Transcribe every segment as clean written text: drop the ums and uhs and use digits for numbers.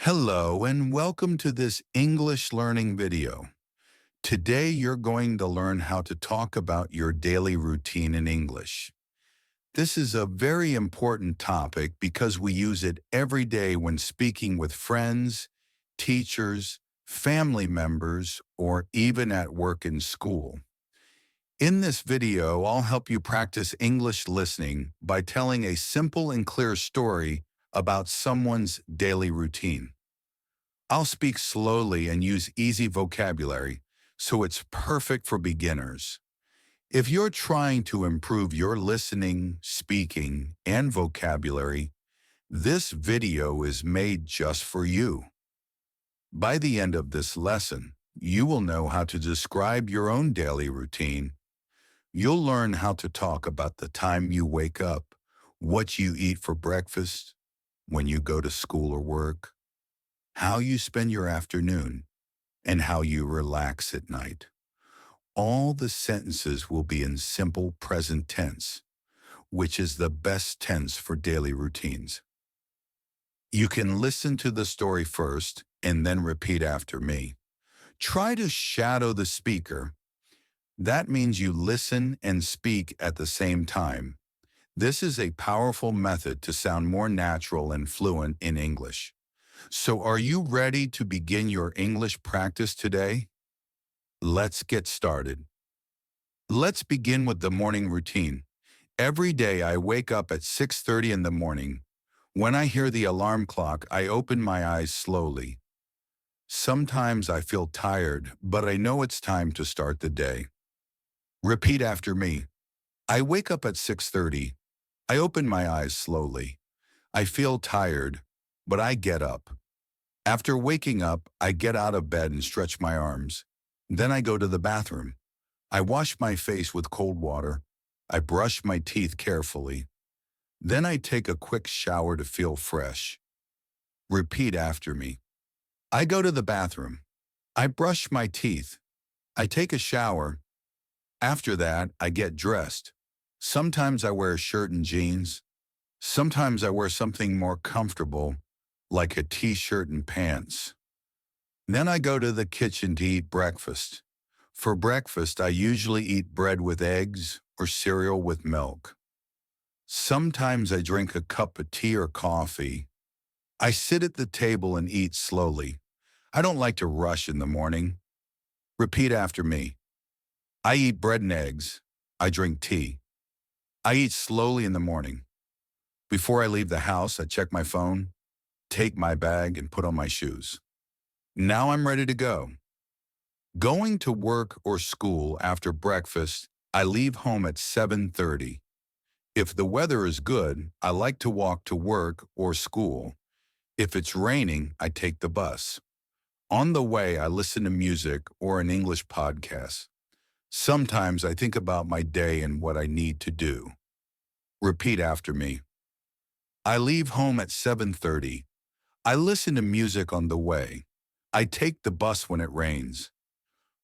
Hello and welcome to this English learning video. Today you're going to learn how to talk about your daily routine in English. This is a very important topic because we use it every day when speaking with friends, teachers, family members, or even at work and school. In this video, I'll help you practice English listening by telling a simple and clear story about someone's daily routine. I'll speak slowly and use easy vocabulary, so it's perfect for beginners. If you're trying to improve your listening, speaking, and vocabulary, this video is made just for you. By the end of this lesson, you will know how to describe your own daily routine. You'll learn how to talk about the time you wake up, what you eat for breakfast, when you go to school or work, how you spend your afternoon, and how you relax at night. All the sentences will be in simple present tense, which is the best tense for daily routines. You can listen to the story first and then repeat after me. Try to shadow the speaker. That means you listen and speak at the same time. This is a powerful method to sound more natural and fluent in English. So are you ready to begin your English practice today? Let's get started. Let's begin with the morning routine. Every day I wake up at 6:30 in the morning. When I hear the alarm clock, I open my eyes slowly. Sometimes I feel tired, but I know it's time to start the day. Repeat after me. I wake up at 6:30. I open my eyes slowly. I feel tired, but I get up. After waking up, I get out of bed and stretch my arms. Then I go to the bathroom. I wash my face with cold water. I brush my teeth carefully. Then I take a quick shower to feel fresh. Repeat after me. I go to the bathroom. I brush my teeth. I take a shower. After that, I get dressed. Sometimes I wear a shirt and jeans. Sometimes I wear something more comfortable, like a t-shirt and pants. Then I go to the kitchen to eat breakfast. For breakfast, I usually eat bread with eggs or cereal with milk. Sometimes I drink a cup of tea or coffee. I sit at the table and eat slowly. I don't like to rush in the morning. Repeat after me. I eat bread and eggs. I drink tea. I eat slowly in the morning. Before I leave the house, I check my phone, take my bag, and put on my shoes. Now I'm ready to go. Going to work or school after breakfast, I leave home at 7:30. If the weather is good, I like to walk to work or school. If it's raining, I take the bus. On the way, I listen to music or an English podcast. Sometimes I think about my day and what I need to do. Repeat after me. I leave home at 7:30. I listen to music on the way. I take the bus when it rains.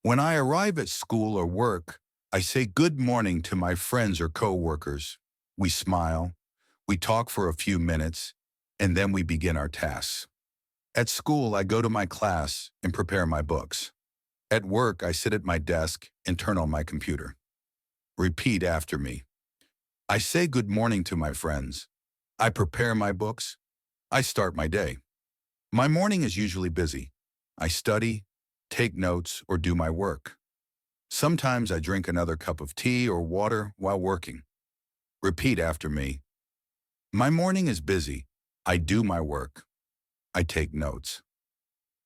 When I arrive at school or work, I say good morning to my friends or coworkers. We smile, we talk for a few minutes, and then we begin our tasks. At school, I go to my class and prepare my books. At work, I sit at my desk and turn on my computer. Repeat after me. I say good morning to my friends. I prepare my books. I start my day. My morning is usually busy. I study, take notes, or do my work. Sometimes I drink another cup of tea or water while working. Repeat after me. My morning is busy. I do my work. I take notes.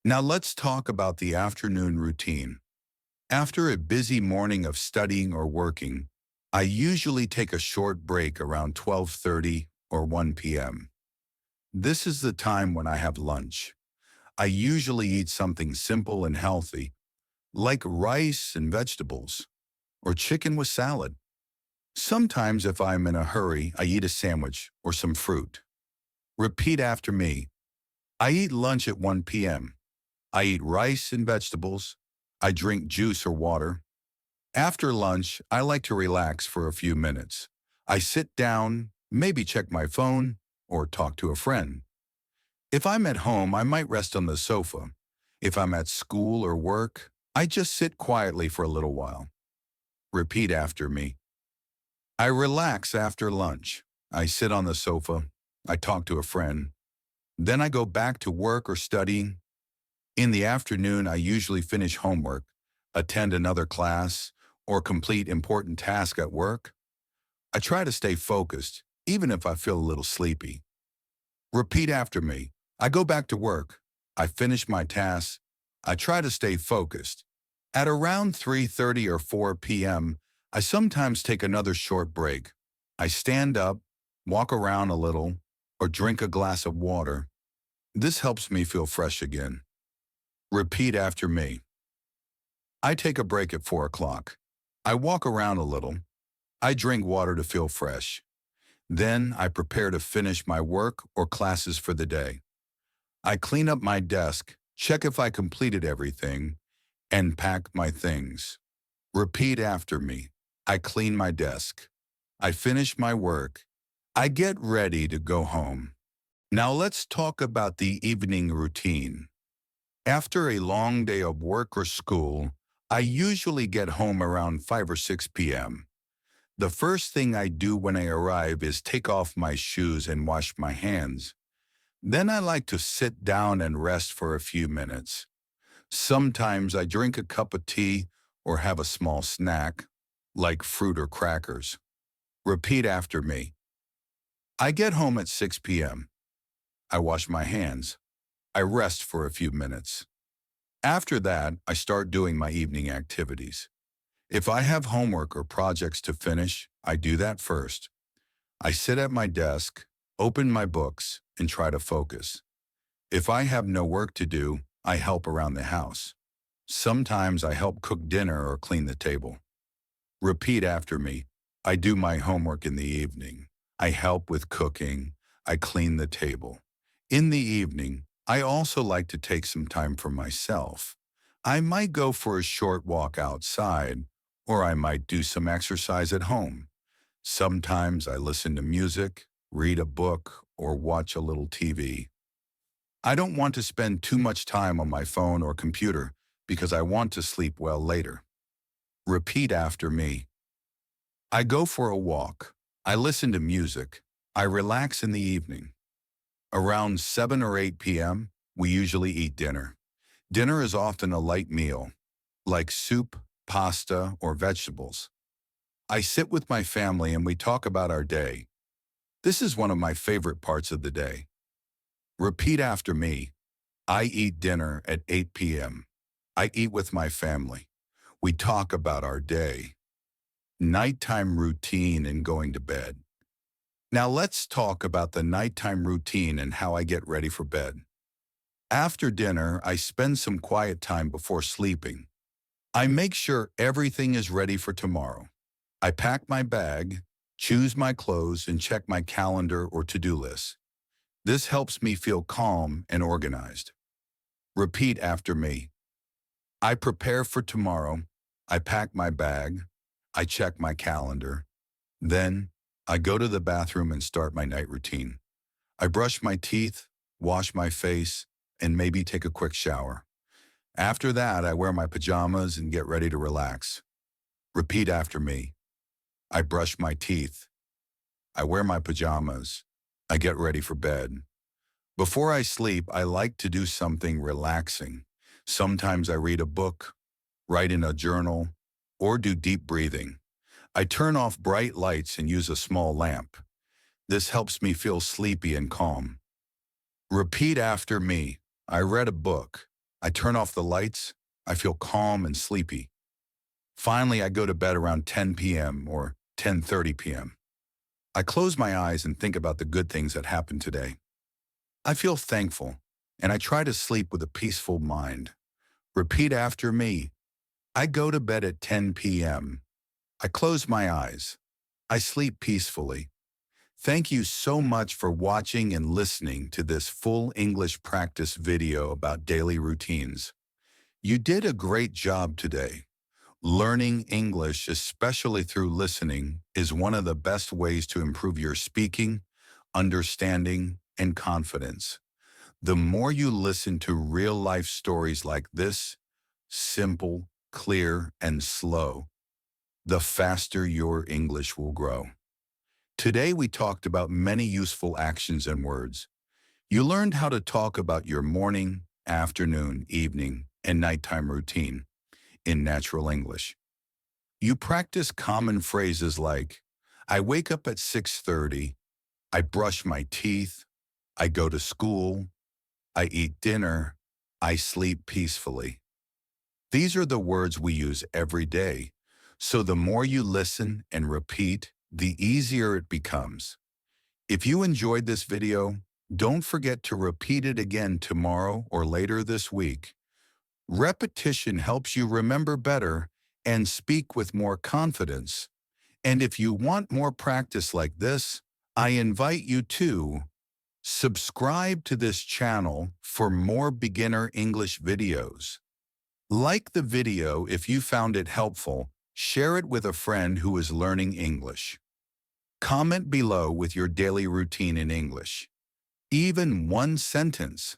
Now let's talk about the afternoon routine. After a busy morning of studying or working, I usually take a short break around 12:30 or 1 p.m. This is the time when I have lunch. I usually eat something simple and healthy, like rice and vegetables, or chicken with salad. Sometimes if I'm in a hurry, I eat a sandwich or some fruit. Repeat after me. I eat lunch at 1 p.m. I eat rice and vegetables. I drink juice or water. After lunch, I like to relax for a few minutes. I sit down, maybe check my phone, or talk to a friend. If I'm at home, I might rest on the sofa. If I'm at school or work, I just sit quietly for a little while. Repeat after me. I relax after lunch. I sit on the sofa. I talk to a friend. Then I go back to work or studying. In the afternoon, I usually finish homework, attend another class, or complete important tasks at work. I try to stay focused, even if I feel a little sleepy. Repeat after me. I go back to work. I finish my tasks. I try to stay focused. At around 3:30 or 4 p.m., I sometimes take another short break. I stand up, walk around a little, or drink a glass of water. This helps me feel fresh again. Repeat after me. I take a break at 4 o'clock. I walk around a little. I drink water to feel fresh. Then I prepare to finish my work or classes for the day. I clean up my desk, check if I completed everything, and pack my things. Repeat after me. I clean my desk. I finish my work. I get ready to go home. Now let's talk about the evening routine. After a long day of work or school, I usually get home around 5 or 6 p.m. The first thing I do when I arrive is take off my shoes and wash my hands. Then I like to sit down and rest for a few minutes. Sometimes I drink a cup of tea or have a small snack, like fruit or crackers. Repeat after me. I get home at 6 p.m. I wash my hands. I rest for a few minutes. After that, I start doing my evening activities. If I have homework or projects to finish, I do that first. I sit at my desk, open my books, and try to focus. If I have no work to do, I help around the house. Sometimes I help cook dinner or clean the table. Repeat after me. I do my homework in the evening. I help with cooking. I clean the table. In the evening, I also like to take some time for myself. I might go for a short walk outside, or I might do some exercise at home. Sometimes I listen to music, read a book, or watch a little TV. I don't want to spend too much time on my phone or computer because I want to sleep well later. Repeat after me. I go for a walk. I listen to music. I relax in the evening. Around 7 or 8 p.m., we usually eat dinner. Dinner is often a light meal, like soup, pasta, or vegetables. I sit with my family and we talk about our day. This is one of my favorite parts of the day. Repeat after me. I eat dinner at 8 p.m. I eat with my family. We talk about our day. Nighttime routine and going to bed. Now let's talk about the nighttime routine and how I get ready for bed. After dinner, I spend some quiet time before sleeping. I make sure everything is ready for tomorrow. I pack my bag, choose my clothes, and check my calendar or to-do list. This helps me feel calm and organized. Repeat after me. I prepare for tomorrow. I pack my bag. I check my calendar. Then, I go to the bathroom and start my night routine. I brush my teeth, wash my face, and maybe take a quick shower. After that, I wear my pajamas and get ready to relax. Repeat after me. I brush my teeth. I wear my pajamas. I get ready for bed. Before I sleep, I like to do something relaxing. Sometimes I read a book, write in a journal, or do deep breathing. I turn off bright lights and use a small lamp. This helps me feel sleepy and calm. Repeat after me. I read a book. I turn off the lights. I feel calm and sleepy. Finally, I go to bed around 10 p.m. or 10:30 p.m. I close my eyes and think about the good things that happened today. I feel thankful, and I try to sleep with a peaceful mind. Repeat after me. I go to bed at 10 p.m. I close my eyes. I sleep peacefully. Thank you so much for watching and listening to this full English practice video about daily routines. You did a great job today. Learning English, especially through listening, is one of the best ways to improve your speaking, understanding, and confidence. The more you listen to real-life stories like this, simple, clear, and slow, the faster your English will grow. Today we talked about many useful actions and words. You learned how to talk about your morning, afternoon, evening, and nighttime routine in natural English. You practice common phrases like, I wake up at 6:30, I brush my teeth, I go to school, I eat dinner, I sleep peacefully. These are the words we use every day, so the more you listen and repeat, the easier it becomes. If you enjoyed this video, don't forget to repeat it again tomorrow or later this week. Repetition helps you remember better and speak with more confidence. And if you want more practice like this, I invite you to subscribe to this channel for more beginner English videos. Like the video if you found it helpful, share it with a friend who is learning English. Comment below with your daily routine in English. Even one sentence.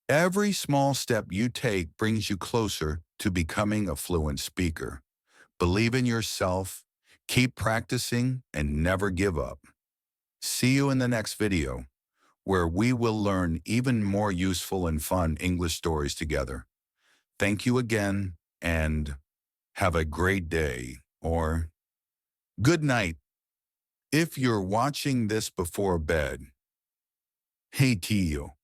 Every small step you take brings you closer to becoming a fluent speaker. Believe in yourself, keep practicing, and never give up. See you in the next video, where we will learn even more useful and fun English stories together. Thank you again, and have a great day, or good night. If you're watching this before bed, hey Tio.